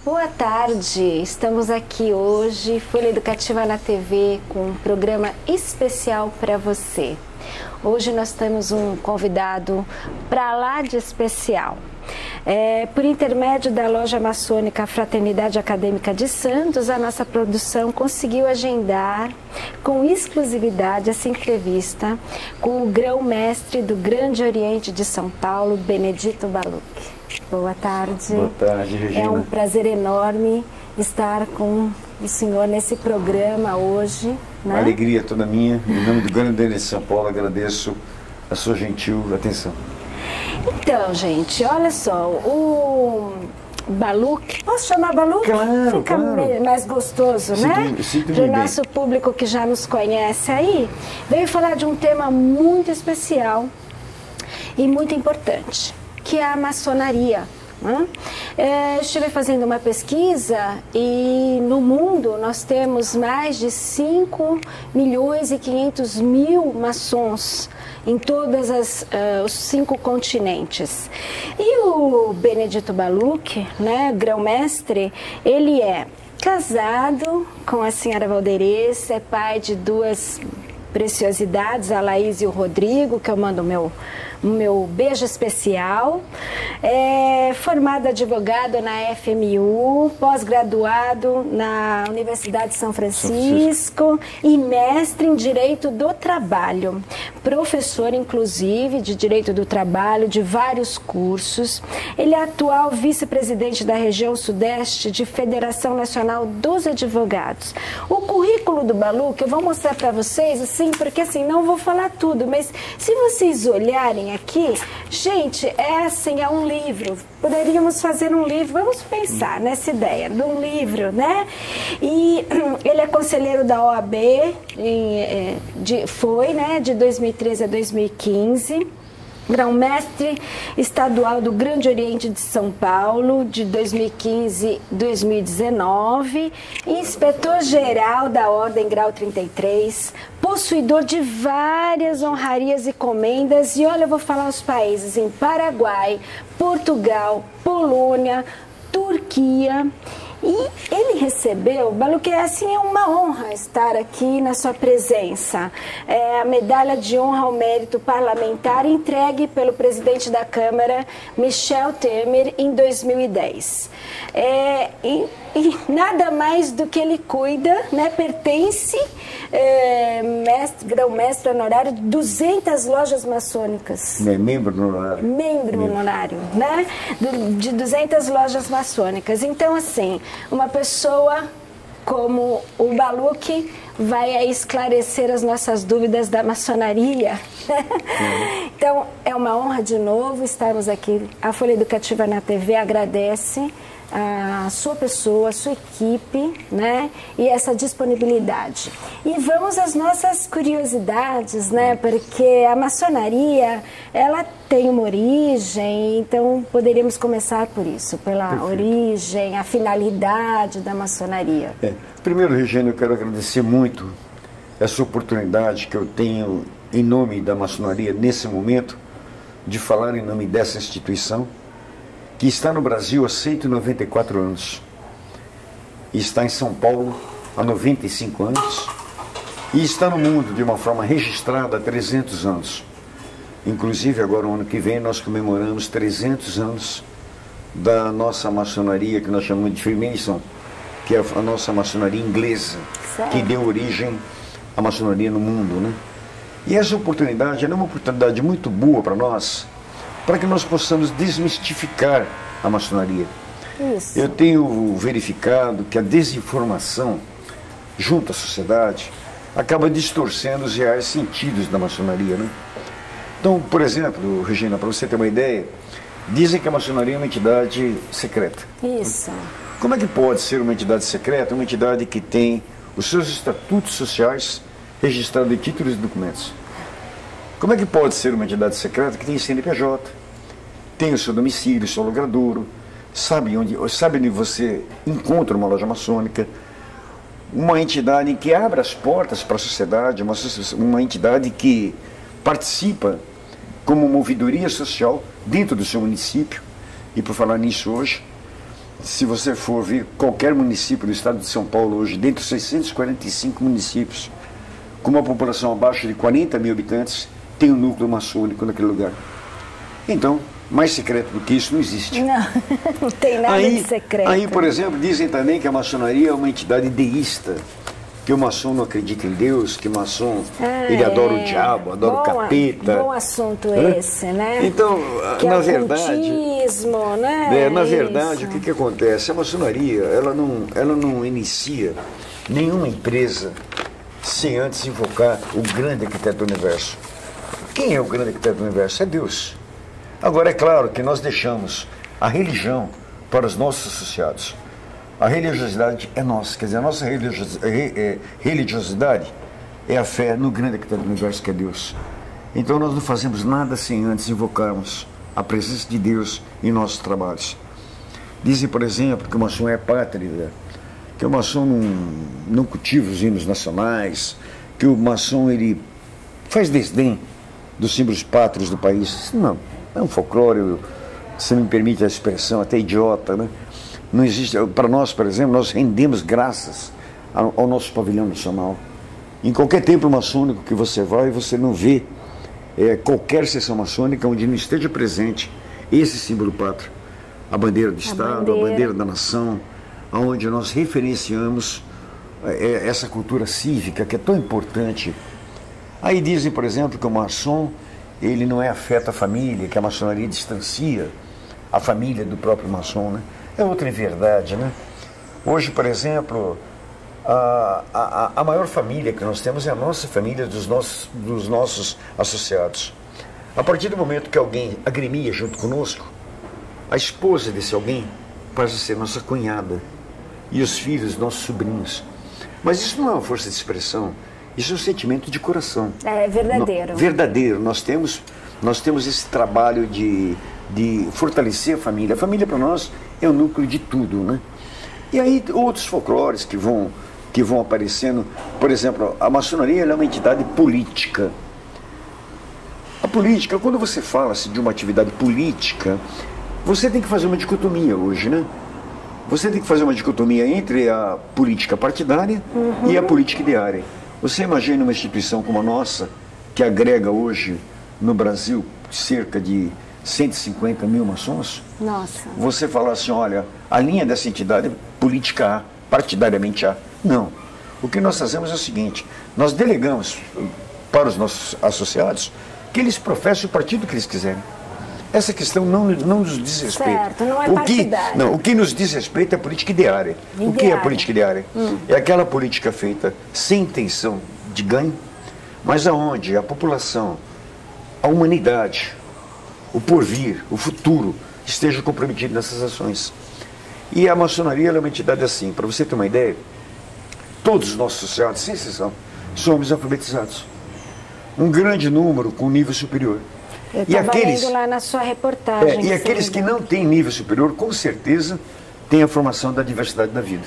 Boa tarde, estamos aqui hoje, Folha Educativa na TV, com um programa especial para você. Hoje nós temos um convidado para lá de especial. Por intermédio da loja maçônica Fraternidade Acadêmica de Santos, a nossa produção conseguiu agendar com exclusividade essa entrevista com o grão-mestre do Grande Oriente de São Paulo, Benedito Baluch. Boa tarde. Boa tarde, Regina. É um prazer enorme estar com o senhor nesse programa hoje. Né? Uma alegria toda minha. Em nome do Grande Oriente de São Paulo, agradeço a sua gentil atenção. Então, gente, olha só, o Baluch, posso chamar Baluch? Claro, Fica claro. mais gostoso, né? Para o nosso público que já nos conhece aí, veio falar de um tema muito especial e muito importante, que é a maçonaria. Estive fazendo uma pesquisa e no mundo nós temos mais de 5.500.000 maçons em todos os 5 continentes. E o Benedito Baluch, né, grão-mestre, ele é casado com a senhora Valderez, é pai de 2 preciosidades, a Laís e o Rodrigo, que eu mando o meu beijo especial. É formado advogado na FMU, pós-graduado na Universidade de São Francisco e mestre em Direito do Trabalho. Professor, inclusive, de Direito do Trabalho, de vários cursos. Ele é atual vice-presidente da região Sudeste de Federação Nacional dos Advogados. O currículo do Baluch, eu vou mostrar para vocês, assim, porque assim, não vou falar tudo, mas se vocês olharem aqui, gente, é um livro. Poderíamos fazer um livro, vamos pensar nessa ideia de um livro, né? E ele é conselheiro da OAB, foi, né, de 2013 a 2015. Grão-mestre estadual do Grande Oriente de São Paulo, de 2015 a 2019, inspetor-geral da Ordem Grau 33, possuidor de várias honrarias e comendas, e olha, eu vou falar os países, em Paraguai, Portugal, Polônia, Turquia. E ele recebeu, Baluch, assim, é uma honra estar aqui na sua presença. A medalha de honra ao mérito parlamentar entregue pelo presidente da Câmara, Michel Temer, em 2010. E nada mais do que ele cuida, né, pertence, grão-mestre honorário de 200 lojas maçônicas. Membro honorário. Membro honorário, né, de 200 lojas maçônicas. Então, assim, uma pessoa como o Baluch vai aí esclarecer as nossas dúvidas da maçonaria. Então, é uma honra de novo estarmos aqui. A Folha Educativa na TV agradece a sua pessoa, a sua equipe, né, e essa disponibilidade. E vamos às nossas curiosidades, né, porque a maçonaria, ela tem uma origem, então poderíamos começar por isso, pela Perfeito. Origem, a finalidade da maçonaria. Primeiro, Regina, eu quero agradecer muito essa oportunidade que eu tenho em nome da maçonaria nesse momento, de falar em nome dessa instituição, que está no Brasil há 194 anos, e está em São Paulo há 95 anos, e está no mundo de uma forma registrada há 300 anos. Inclusive, agora, no ano que vem, nós comemoramos 300 anos da nossa maçonaria, que nós chamamos de Freemason, que é a nossa maçonaria inglesa, que deu origem à maçonaria no mundo, né? E essa oportunidade é uma oportunidade muito boa para nós, para que nós possamos desmistificar a maçonaria. Isso. Eu tenho verificado que a desinformação junto à sociedade acaba distorcendo os reais sentidos da maçonaria, né? Então, por exemplo, Regina, para você ter uma ideia, dizem que a maçonaria é uma entidade secreta. Isso. Como é que pode ser uma entidade secreta, uma entidade que tem os seus estatutos sociais registrados em títulos e documentos? Como é que pode ser uma entidade secreta que tem CNPJ, tem o seu domicílio, o seu logradouro, sabe onde você encontra uma loja maçônica, uma entidade que abre as portas para a sociedade, uma entidade que participa como uma ouvidoria social dentro do seu município? E por falar nisso hoje, se você for ver qualquer município do estado de São Paulo hoje, dentro de 645 municípios, com uma população abaixo de 40 mil habitantes, tem um núcleo maçônico naquele lugar. Então, mais secreto do que isso não existe. Não, não tem nada de secreto. Aí, por exemplo, dizem também que a maçonaria é uma entidade deísta, que o maçom não acredita em Deus, que o maçom ele adora o diabo, adora o capeta. Bom assunto esse, né? Então, que na é o verdade, cultismo, né? na verdade, o que acontece? A maçonaria, ela não inicia nenhuma empresa sem antes invocar o grande arquiteto do universo. Quem é o grande arquiteto do universo? É Deus. Agora, é claro que nós deixamos a religião para os nossos associados. A religiosidade é nossa, quer dizer, a nossa religiosidade é a fé no grande arquiteto do universo, que é Deus. Então nós não fazemos nada sem antes invocarmos a presença de Deus em nossos trabalhos. Dizem, por exemplo, que o maçom é pátria, que o maçom não cultiva os hinos nacionais, que o maçom ele faz desdém dos símbolos pátrios do país. Não, é um folclore, se me permite a expressão, até idiota, né? Não existe, para nós, por exemplo, nós rendemos graças ao nosso pavilhão nacional. Em qualquer templo maçônico que você vai, você não vê qualquer sessão maçônica onde não esteja presente esse símbolo pátrio. A bandeira do Estado, a bandeira da nação, onde nós referenciamos essa cultura cívica que é tão importante. Aí dizem, por exemplo, que o maçom ele não é afeto à família, que a maçonaria distancia a família do próprio maçom, né? É outra verdade, né? Hoje, por exemplo, a maior família que nós temos é a nossa família, dos nossos associados. A partir do momento que alguém agremia junto conosco, a esposa desse alguém passa a ser nossa cunhada e os filhos, nossos sobrinhos. Mas isso não é uma força de expressão, isso é um sentimento de coração. É verdadeiro. Verdadeiro. Nós temos esse trabalho de fortalecer a família. A família para nós é o núcleo de tudo, né? E aí outros folclores que vão aparecendo. Por exemplo, a maçonaria é uma entidade política. A política, quando você fala-se de uma atividade política, você tem que fazer uma dicotomia hoje, né? Você tem que fazer uma dicotomia entre a política partidária e a política ideária. Você imagina uma instituição como a nossa, que agrega hoje no Brasil cerca de 150 mil maçons? Nossa. Você falar assim, olha, a linha dessa entidade é política A, partidariamente A. Não. O que nós fazemos é o seguinte, nós delegamos para os nossos associados que eles professem o partido que eles quiserem. Essa questão não nos diz respeito. Certo, não é partidário. O que nos diz respeito é a política ideária. O que é a política ideária? É aquela política feita sem intenção de ganho, mas aonde a população, a humanidade, o porvir, o futuro, esteja comprometido nessas ações. E a maçonaria é uma entidade assim, para você ter uma ideia, todos os nossos associados, sem exceção, somos alfabetizados. Um grande número com nível superior. Eu estava lendo lá na sua reportagem. E aqueles que não têm nível superior, com certeza, têm a formação da diversidade da vida,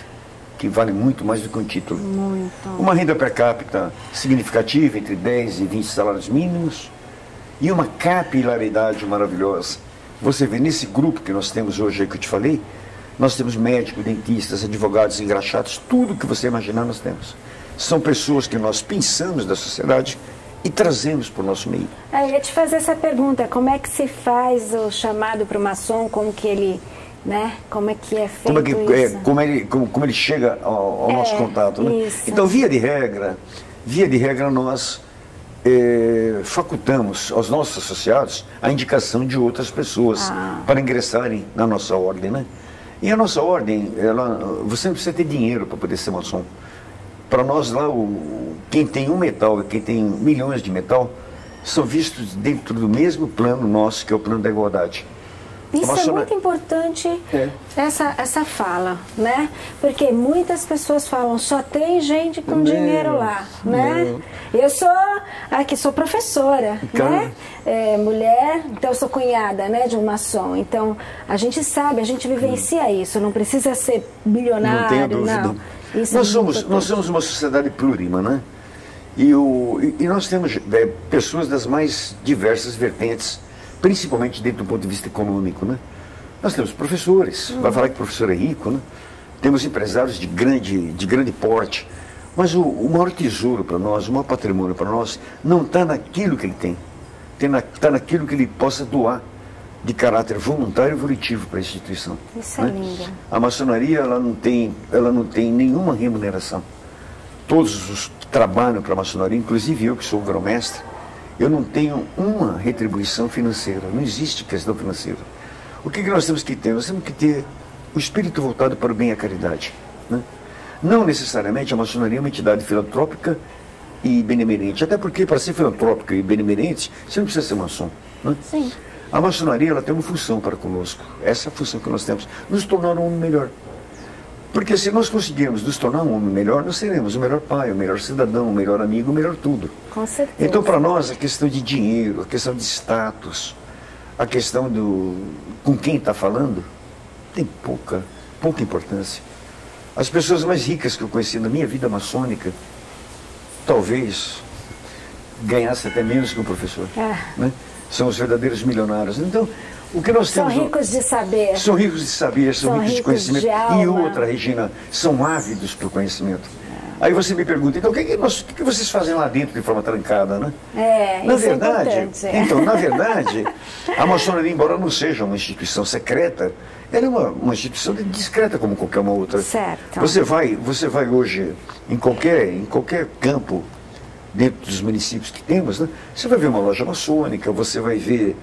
que vale muito mais do que um título. Muito. Uma renda per capita significativa, entre 10 e 20 salários mínimos, e uma capilaridade maravilhosa. Você vê, nesse grupo que nós temos hoje aí que eu te falei, nós temos médicos, dentistas, advogados, engraxados, tudo que você imaginar nós temos. São pessoas que nós pensamos da sociedade e trazemos para o nosso meio. Eu ia te fazer essa pergunta, como é que se faz o chamado para o maçom, como que ele, né, como é que é feito isso? Como ele chega ao nosso contato, né? Isso. Então, via de regra nós facultamos aos nossos associados a indicação de outras pessoas para ingressarem na nossa ordem, né? E a nossa ordem, você não precisa ter dinheiro para poder ser maçom. Para nós lá, quem tem um metal e quem tem milhões de metal são vistos dentro do mesmo plano nosso, que é o plano da igualdade. Isso é muito importante, essa fala, né? Porque muitas pessoas falam, só tem gente com dinheiro lá, né? Eu sou professora, né? Mulher, então eu sou cunhada, né, de um maçom. Então, a gente sabe, a gente vivencia isso, não precisa ser bilionário, não tenha dúvida. não. Nós somos uma sociedade plurima, né? E nós temos pessoas das mais diversas vertentes, principalmente dentro do ponto de vista econômico, né? Nós temos professores, vai falar que professor é rico, né? Temos empresários de grande porte, mas o maior tesouro para nós, o maior patrimônio para nós, não está naquilo que ele tem, está naquilo que ele possa doar de caráter voluntário e volitivo para a instituição. Isso é lindo. A maçonaria ela não tem nenhuma remuneração. Todos os que trabalham para a maçonaria, inclusive eu que sou o grão-mestre, eu não tenho uma retribuição financeira, não existe questão financeira. O que nós temos que ter? Nós temos que ter o espírito voltado para o bem e a caridade. Né? Não necessariamente a maçonaria é uma entidade filantrópica e benemerente, até porque para ser filantrópica e benemerente, você não precisa ser maçom. Né? Sim. A maçonaria ela tem uma função para conosco, essa é a função que nós temos, nos tornar um homem melhor. Porque se nós conseguirmos nos tornar um homem melhor, nós seremos o melhor pai, o melhor cidadão, o melhor amigo, o melhor tudo. Com certeza. Então para nós a questão de dinheiro, a questão de status, a questão com quem está falando, tem pouca importância. As pessoas mais ricas que eu conheci na minha vida maçônica, talvez ganhassem até menos que um professor. Né? São os verdadeiros milionários. Então, o que nós temos... São ricos de saber. São ricos de saber, são ricos de conhecimento. De alma. E outra, Regina, são ávidos por conhecimento. Aí você me pergunta, então o que vocês fazem lá dentro de forma trancada, né? Na verdade, então, na verdade, a maçonaria, embora não seja uma instituição secreta, ela é uma instituição discreta como qualquer uma outra. Certo. Você vai hoje em qualquer campo dentro dos municípios que temos, né? Você vai ver uma loja maçônica, você vai ver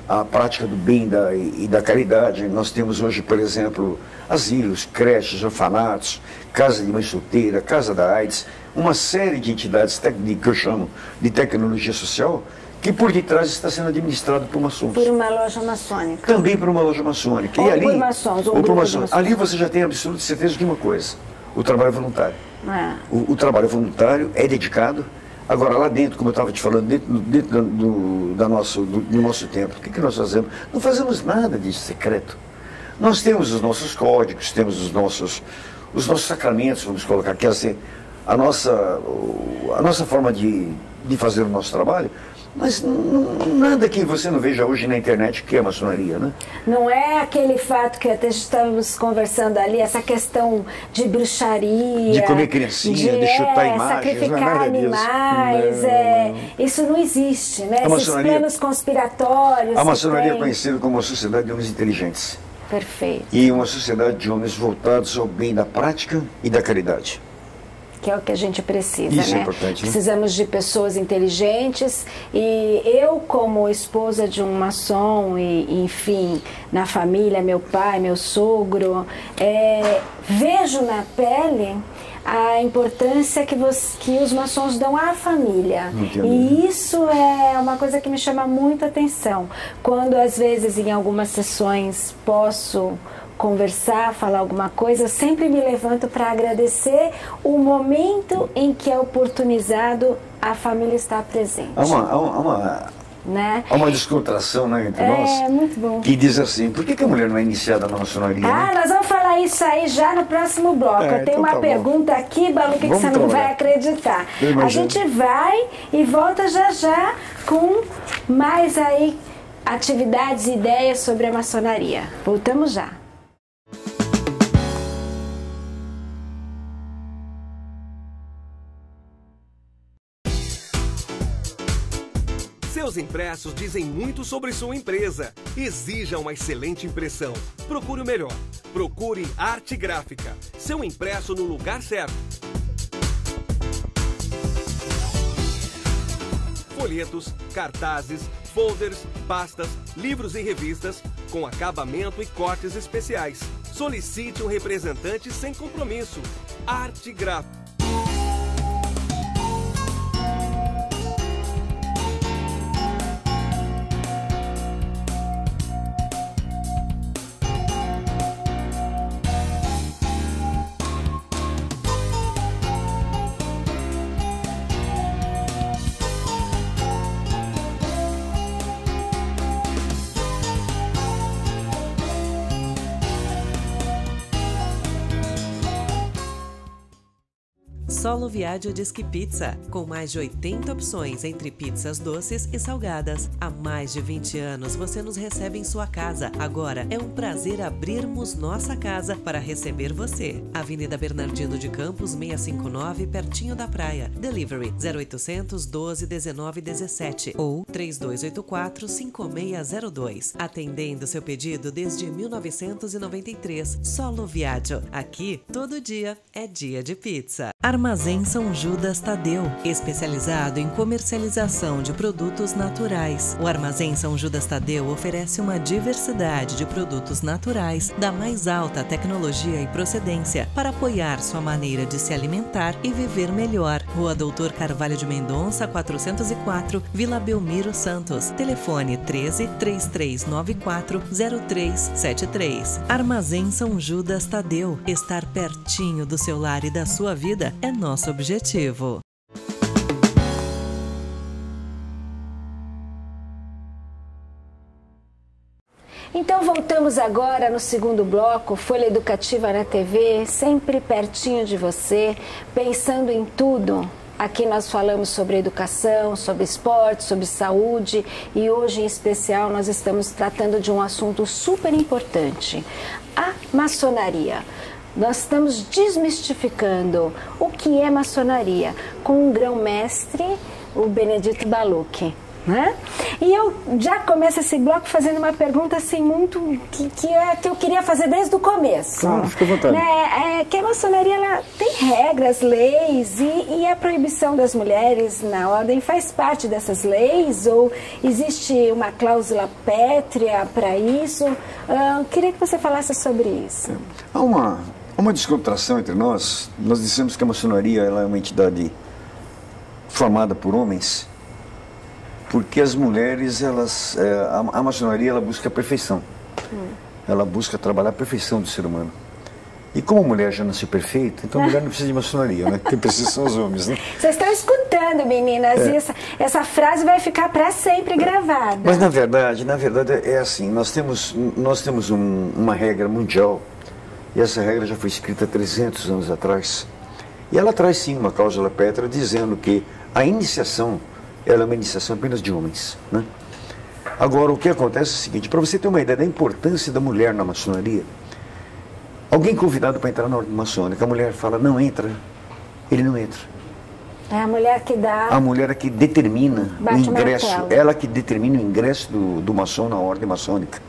a prática do bem e da caridade. Nós temos hoje, por exemplo, asilos, creches, orfanatos, casa de mãe solteira, casa da AIDS, uma série de entidades que eu chamo de tecnologia social, que por detrás está sendo administrado por maçons. Por uma loja maçônica. Também por uma loja maçônica. Ou e ali, por maçons, ou por maçons. Ali você já tem absoluta certeza de uma coisa, o trabalho voluntário. O trabalho voluntário é dedicado. Agora, lá dentro, como eu estava te falando, dentro do nosso templo, o que nós fazemos? Não fazemos nada de secreto. Nós temos os nossos códigos, temos os nossos sacramentos, vamos colocar aqui assim, a nossa forma de fazer o nosso trabalho, mas nada que você não veja hoje na internet que é maçonaria, né? Não é aquele fato que até estamos conversando ali, essa questão de bruxaria, de comer criancinha, de chutar imagens, sacrificar não é nada animais, disso. Isso não existe, né? Esses planos conspiratórios. A maçonaria é conhecida como uma sociedade de homens inteligentes. Perfeito. E uma sociedade de homens voltados ao bem da prática e da caridade. Que é o que a gente precisa, Isso né? É importante, né? Precisamos de pessoas inteligentes e eu, como esposa de um maçom e enfim, na família, meu pai, meu sogro, vejo na pele a importância que os maçons dão à família. E isso é uma coisa que me chama muita atenção. Quando, às vezes, em algumas sessões, posso conversar, falar alguma coisa, eu sempre me levanto para agradecer o momento em que é oportunizado a família estar presente. Há uma descontração, né, entre nós. É muito bom. Que diz assim, por que a mulher não é iniciada na maçonaria? Ah, nós vamos falar isso aí já no próximo bloco. Eu tenho uma pergunta aqui, Balu, que você não vai acreditar. A gente vai e volta já com mais aí atividades e ideias sobre a maçonaria. Voltamos já. Seus impressos dizem muito sobre sua empresa. Exija uma excelente impressão. Procure o melhor. Procure Arte Gráfica. Seu impresso no lugar certo. Folhetos, cartazes, folders, pastas, livros e revistas com acabamento e cortes especiais. Solicite um representante sem compromisso. Arte Gráfica. Solo Viaggio Disque Pizza, com mais de 80 opções entre pizzas doces e salgadas. Há mais de 20 anos você nos recebe em sua casa. Agora é um prazer abrirmos nossa casa para receber você. Avenida Bernardino de Campos, 659, pertinho da praia. Delivery 0800 12 19 17 ou 3284 5602. Atendendo seu pedido desde 1993. Solo Viaggio. Aqui, todo dia é dia de pizza. Armazém São Judas Tadeu, especializado em comercialização de produtos naturais. O Armazém São Judas Tadeu oferece uma diversidade de produtos naturais da mais alta tecnologia e procedência para apoiar sua maneira de se alimentar e viver melhor. Rua Doutor Carvalho de Mendonça, 404, Vila Belmiro Santos. Telefone 13 3394 0373. Armazém São Judas Tadeu. Estar pertinho do seu lar e da sua vida é nosso objetivo. Então voltamos agora no segundo bloco, Folha Educativa na TV, sempre pertinho de você, pensando em tudo. Aqui nós falamos sobre educação, sobre esporte, sobre saúde e hoje em especial nós estamos tratando de um assunto super importante, a maçonaria. Nós estamos desmistificando o que é maçonaria com um grão-mestre, o Benedito Ballucchi, né? E eu já começo esse bloco fazendo uma pergunta assim muito que eu queria fazer desde o começo. Claro, fica à vontade. Que a maçonaria ela tem regras, leis e a proibição das mulheres na ordem faz parte dessas leis ou existe uma cláusula pétrea para isso? Queria que você falasse sobre isso. Há uma descontração entre nós. Nós dissemos que a maçonaria ela é uma entidade formada por homens, porque as mulheres, a maçonaria ela busca a perfeição. Ela busca trabalhar a perfeição do ser humano. E como a mulher já nasceu perfeita, então a mulher não precisa de maçonaria, né? Quem precisa são os homens, né? Vocês estão escutando, meninas, e essa frase vai ficar para sempre gravada. Mas na verdade é assim, nós temos uma regra mundial, e essa regra já foi escrita há 300 anos atrás. E ela traz sim uma cláusula pétrea dizendo que a iniciação ela é uma iniciação apenas de homens, né? Agora, o que acontece é o seguinte, para você ter uma ideia da importância da mulher na maçonaria, alguém convidado para entrar na ordem maçônica, a mulher fala, não entra, ele não entra. É a mulher que dá... A mulher é que determina o ingresso, martelo. ela que determina o ingresso do maçom na ordem maçônica.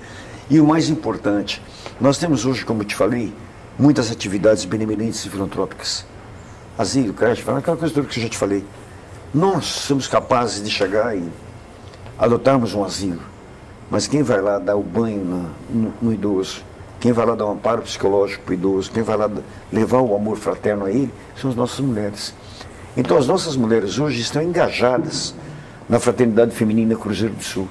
E o mais importante, nós temos hoje, como eu te falei, muitas atividades benemerentes e filantrópicas. Asilo, creche, aquela coisa toda que eu já te falei. Nós somos capazes de chegar e adotarmos um asilo, mas quem vai lá dar o banho no idoso, quem vai lá dar um amparo psicológico para o idoso, quem vai lá levar o amor fraterno a ele, são as nossas mulheres. Então as nossas mulheres hoje estão engajadas na Fraternidade Feminina Cruzeiro do Sul.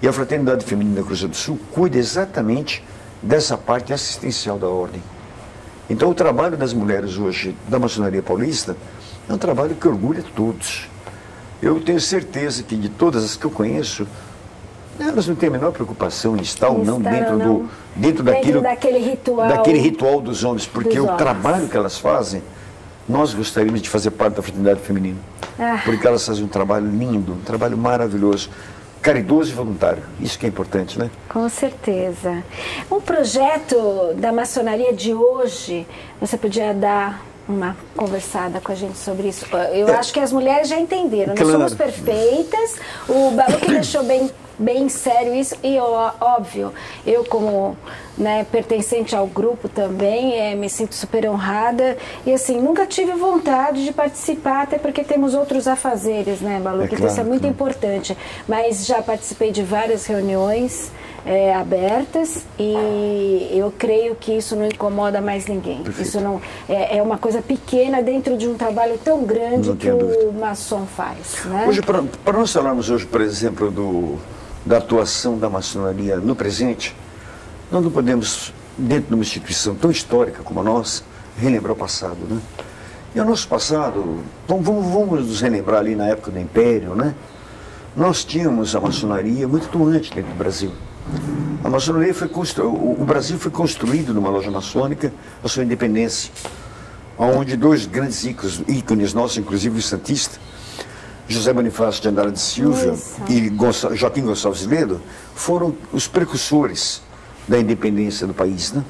E a Fraternidade Feminina Cruzeiro do Sul cuida exatamente dessa parte assistencial da ordem. Então o trabalho das mulheres hoje da maçonaria paulista é um trabalho que orgulha todos. Eu tenho certeza que de todas as que eu conheço, elas não têm a menor preocupação em estar ou não dentro daquele ritual dos homens, porque o trabalho que elas fazem, nós gostaríamos de fazer parte da fraternidade feminina. Porque elas fazem um trabalho lindo, um trabalho maravilhoso, caridoso e voluntário. Isso que é importante, né? Com certeza. O projeto da maçonaria de hoje, você podia dar uma conversada com a gente sobre isso. Eu acho que as mulheres já entenderam. Nós somos perfeitas. O Ballucchi deixou bem sério isso. E óbvio, eu como pertencente ao grupo também, me sinto super honrada. E assim, nunca tive vontade de participar, até porque temos outros afazeres, né, Ballucchi? Então isso é muito importante. Mas já participei de várias reuniões abertas e eu creio que isso não incomoda mais ninguém. Perfeito. Isso não é uma coisa pequena dentro de um trabalho tão grande que o maçom faz, né? Hoje, para nós falarmos hoje, por exemplo, da atuação da maçonaria no presente, nós não podemos, dentro de uma instituição tão histórica como a nossa, relembrar o passado, né? E o nosso passado, vamos nos relembrar ali na época do Império, né? Nós tínhamos a maçonaria muito atuante dentro do Brasil. A maçonaria o Brasil foi construído numa loja maçônica, a sua independência. onde dois grandes ícones nossos, inclusive o santista, José Bonifácio de Andrade Silva e Joaquim Gonçalves Ledo, foram os precursores da independência do país, né?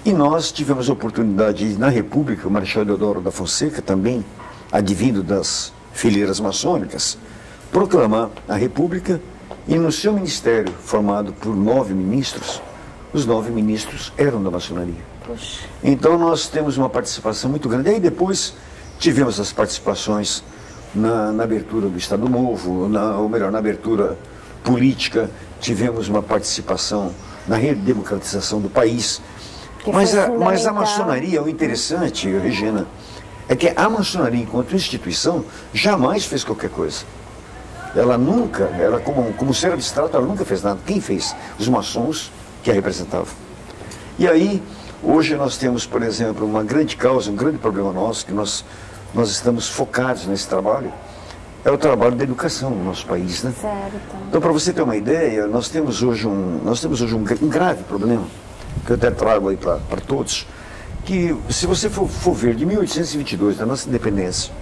E nós tivemos a oportunidade de, na República, o Marechal Deodoro da Fonseca, também advindo das fileiras maçônicas, proclamar a República, e no seu ministério, formado por 9 ministros, os 9 ministros eram da maçonaria. Puxa. Então nós temos uma participação muito grande. Aí depois tivemos as participações na abertura do Estado Novo, ou melhor, na abertura política, tivemos uma participação na redemocratização do país. Mas a maçonaria, o interessante, Regina, é que a maçonaria, enquanto instituição, jamais fez qualquer coisa. Ela nunca, ela como ser abstrato, ela nunca fez nada. Quem fez? Os maçons que a representavam. E aí, hoje nós temos, por exemplo, uma grande causa, um grande problema nosso, que nós estamos focados nesse trabalho, é o trabalho da educação no nosso país, né? Certo. Então, para você ter uma ideia, nós temos hoje um grave problema, que eu até trago aí para todos, que se você for ver, de 1822, da nossa independência,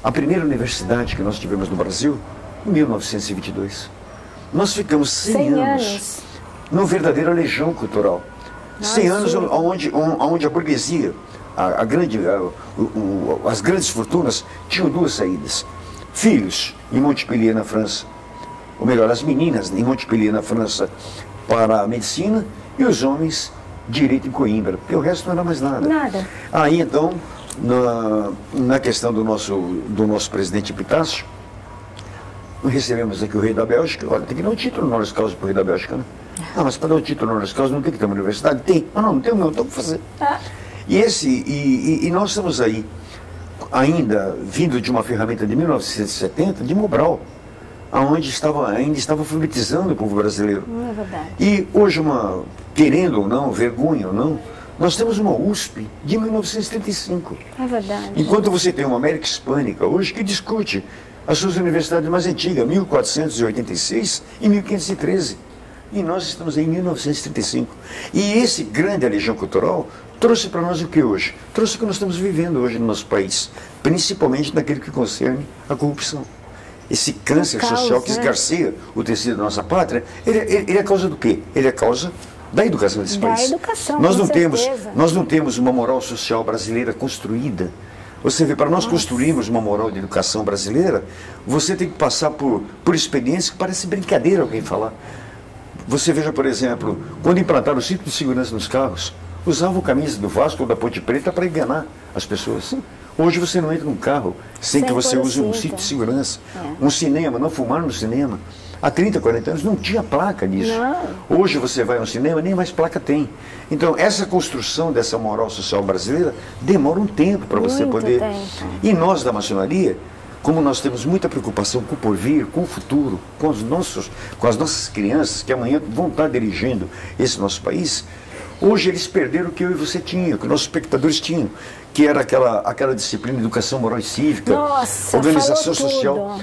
a primeira universidade que nós tivemos no Brasil, em 1922. Nós ficamos 100 anos numa verdadeira legião cultural. 100 anos onde a burguesia, as grandes fortunas, tinham duas saídas. Filhos em Montpellier, na França, ou melhor, as meninas em Montpellier, na França, para a medicina, e os homens, direito em Coimbra, porque o resto não era mais nada. Nada. Aí, então, na questão do nosso presidente Epitácio, recebemos aqui o rei da Bélgica. Olha, tem que dar um título honoris causa para o rei da Bélgica, né? Ah, mas para dar um título honoris causa não tem que ter uma universidade? Tem. Não tem o meu, então vou fazer. E nós estamos aí, ainda vindo de uma ferramenta de 1970, de Mobral, onde ainda estava alfabetizando o povo brasileiro. É verdade. E hoje, querendo ou não, vergonha ou não, nós temos uma USP de 1935. É verdade. Enquanto você tem uma América Hispânica hoje que discute as suas universidades mais antigas, 1486 e 1513. E nós estamos aí em 1935. E esse grande legião cultural trouxe para nós o que hoje? Trouxe o que nós estamos vivendo hoje no nosso país, principalmente naquilo que concerne a corrupção. Esse câncer social que esgarcia o tecido da nossa pátria, ele é causa do quê? Ele é causa da educação desse país. Da educação, nós não temos uma moral social brasileira construída. Você vê, para nós construirmos uma moral de educação brasileira, você tem que passar por experiências que parece brincadeira alguém falar. Você veja, por exemplo, quando implantaram o cinto de segurança nos carros, usavam camisa do Vasco ou da Ponte Preta para enganar as pessoas. Hoje você não entra num carro sem que você use um cinto de segurança. Um cinema, não fumar no cinema. Há 30, 40 anos não tinha placa disso. Não. Hoje você vai ao cinema, nem mais placa tem. Então, essa construção dessa moral social brasileira demora um tempo para você poder... E nós da maçonaria, como nós temos muita preocupação com o porvir, com o futuro, com as nossas crianças que amanhã vão estar dirigindo esse nosso país, hoje eles perderam o que eu e você tinha, o que nossos espectadores tinham, que era aquela disciplina de educação moral e cívica,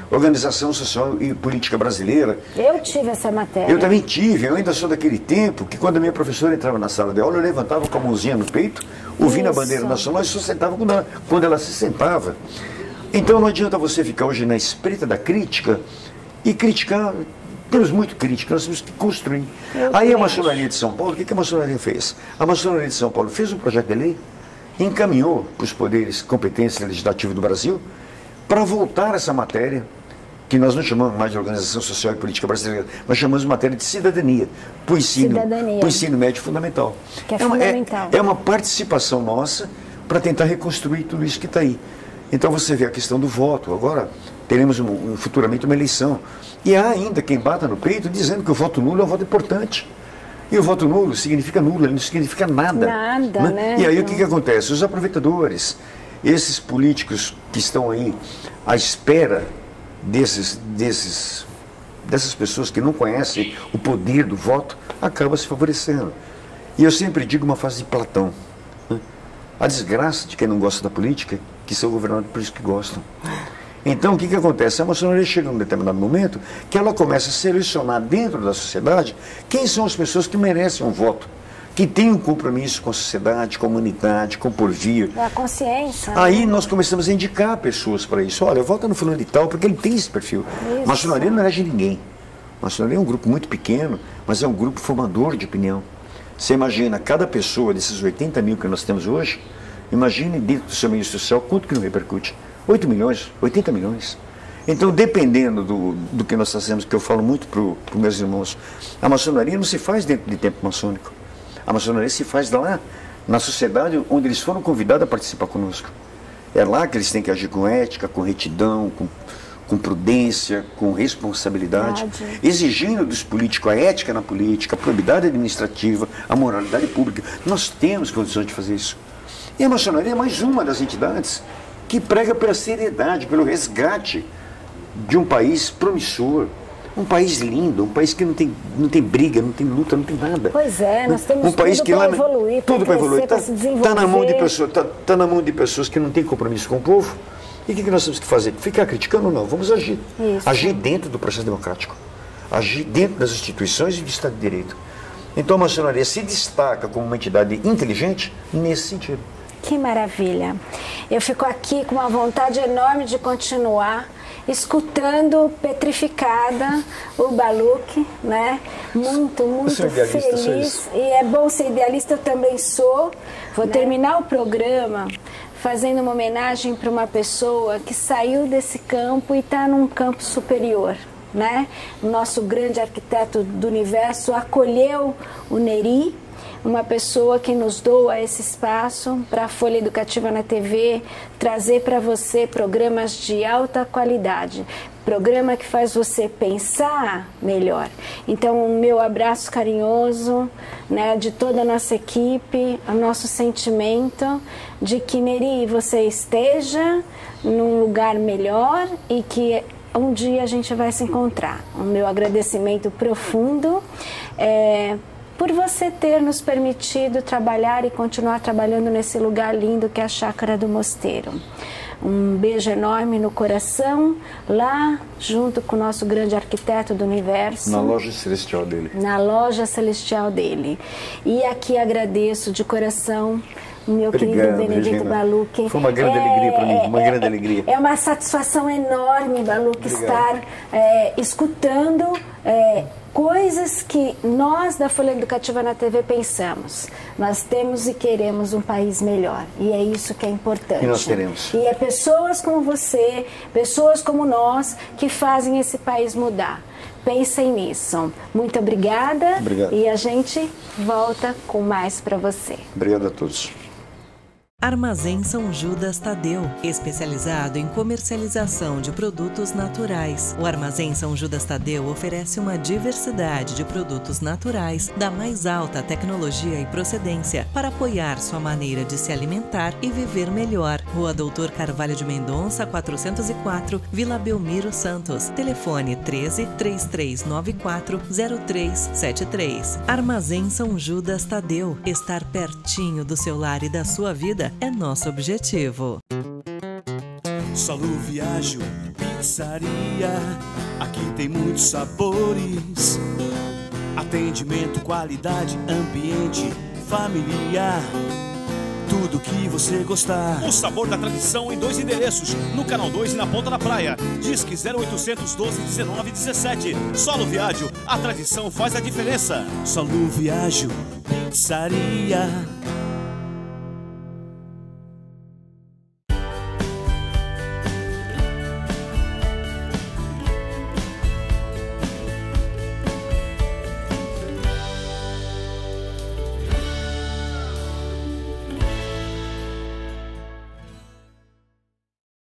organização social e política brasileira. Eu tive essa matéria. Eu também tive, eu ainda sou daquele tempo que quando a minha professora entrava na sala de aula, eu levantava com a mãozinha no peito, ouvindo a bandeira nacional e só sentava quando ela se sentava. Então não adianta você ficar hoje na espreita da crítica e criticar. Temos muito crítica, nós temos que construir. Aí a maçonaria de São Paulo, o que a maçonaria fez? A maçonaria de São Paulo fez um projeto de lei, encaminhou para os poderes competência legislativa do Brasil para voltar essa matéria, que nós não chamamos mais de organização social e política brasileira, nós chamamos de matéria de cidadania, para o ensino médio fundamental. Que é fundamental. É uma participação nossa para tentar reconstruir tudo isso que está aí. Então você vê a questão do voto. Agora teremos futuramente uma eleição. E há ainda quem bata no peito dizendo que o voto nulo é um voto importante. E o voto nulo significa nulo, ele não significa nada. Nada, né? E aí o que acontece? Os aproveitadores, esses políticos que estão aí à espera dessas pessoas que não conhecem o poder do voto, acabam se favorecendo. E eu sempre digo uma frase de Platão. A desgraça de quem não gosta da política, que são governados por isso que gostam. Então, o que acontece? A maçonaria chega num determinado momento que ela começa a selecionar dentro da sociedade quem são as pessoas que merecem um voto, que tem um compromisso com a sociedade, com a humanidade, com o porvir. A consciência. Aí nós começamos a indicar pessoas para isso. Olha, volta no fulano de tal, porque ele tem esse perfil. Isso. Maçonaria não elege ninguém. Maçonaria é um grupo muito pequeno, mas é um grupo formador de opinião. Você imagina, cada pessoa desses 80 mil que nós temos hoje, imagine dentro do seu meio social quanto que não repercute. 8 milhões, 80 milhões. Então, dependendo do que nós fazemos, que eu falo muito para os meus irmãos, a maçonaria não se faz dentro de tempo maçônico. A maçonaria se faz lá, na sociedade onde eles foram convidados a participar conosco. É lá que eles têm que agir com ética, com retidão, com prudência, com responsabilidade, exigindo dos políticos a ética na política, a probidade administrativa, a moralidade pública. Nós temos condições de fazer isso. E a maçonaria é mais uma das entidades que prega pela seriedade, pelo resgate de um país promissor, um país lindo, um país que não tem briga, não tem luta, não tem nada. Pois é, nós temos um país tudo que para lá, evoluir, tudo para evoluir. para se desenvolver. Tá na mão de pessoas que não têm compromisso com o povo. E o que nós temos que fazer? Ficar criticando ou não? Vamos agir. Isso. Agir dentro do processo democrático. Agir dentro das instituições e do Estado de Direito. Então a maçonaria se destaca como uma entidade inteligente nesse sentido. Que maravilha. Eu fico aqui com uma vontade enorme de continuar escutando petrificada o Baluch, né? Muito feliz. E é bom ser idealista, eu também sou. Vou terminar o programa fazendo uma homenagem para uma pessoa que saiu desse campo e está num campo superior, né? O nosso grande arquiteto do universo acolheu o Neri, uma pessoa que nos doa esse espaço para a Folha Educativa na TV, trazer para você programas de alta qualidade, programa que faz você pensar melhor. Então, o meu abraço carinhoso, né, de toda a nossa equipe, o nosso sentimento de que, Neri, você esteja num lugar melhor e que um dia a gente vai se encontrar. O meu agradecimento profundo por você ter nos permitido trabalhar e continuar trabalhando nesse lugar lindo que é a Chácara do Mosteiro. Um beijo enorme no coração, lá junto com o nosso grande arquiteto do universo. Na loja celestial dele. Na loja celestial dele. E aqui agradeço de coração meu querido Benedito Baluch. Foi uma grande alegria para mim, uma grande alegria. É uma satisfação enorme, Baluch, estar escutando coisas que nós da Folha Educativa na TV pensamos. Nós temos e queremos um país melhor. E é isso que é importante. E nós teremos. E é pessoas como você, pessoas como nós, que fazem esse país mudar. Pensem nisso. Muito obrigada. Obrigado. E a gente volta com mais para você. Obrigado a todos. Armazém São Judas Tadeu, especializado em comercialização de produtos naturais. O Armazém São Judas Tadeu oferece uma diversidade de produtos naturais da mais alta tecnologia e procedência para apoiar sua maneira de se alimentar e viver melhor. Rua Doutor Carvalho de Mendonça, 404, Vila Belmiro Santos. Telefone 13-3394-0373. Armazém São Judas Tadeu. Estar pertinho do seu lar e da sua vida é nosso objetivo. Saluviágio Pizzaria, aqui tem muitos sabores, atendimento, qualidade, ambiente familiar, tudo que você gostar. O sabor da tradição em 2 endereços, no Canal 2 e na Ponta da Praia. Disque 0800 12 19 17. Saluviágio, a tradição faz a diferença. Saluviágio Pizzaria.